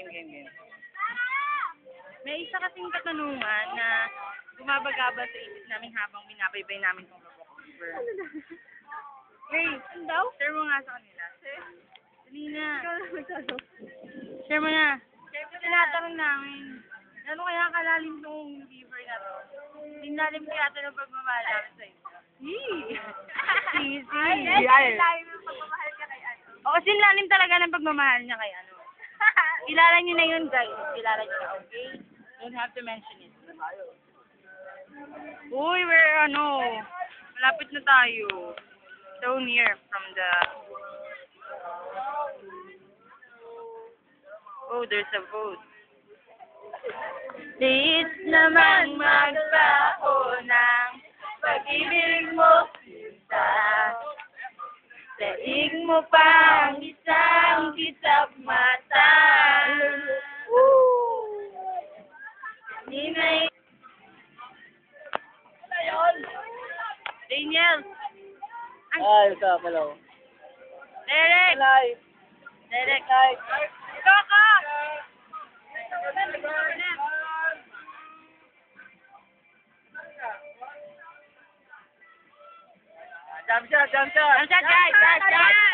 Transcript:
Game. May isa kasing katanungan na gumabagaba sa isip namin habang binabaybay namin itong Robok River. Grace, ano daw? Share mo nga sa kanila. Dali na. Share mo na. Tinatanong namin, ano kaya kalalim tong river na to? Tinalim kaya ito ng pagmamahal namin sa inyo. Easy. Lalim ng pagmamahal ka kay ano. O, kasi lalim talaga ng pagmamahal niya kay ano. Kilala niyo na yun, guys. Kilala niyo na, okay? Don't have to mention it. Uy, malapit na tayo. So near from the... Oh, there's a boat. Liit naman magbaho ng pag-ibig mo, sinta. Daig mo pang isang kitap mata. Ninay. Daniel. Ay, what's up? Hello. Derek. Live. Derek. Live. Kaka. Jump shot, jump shot. Jump shot, guys.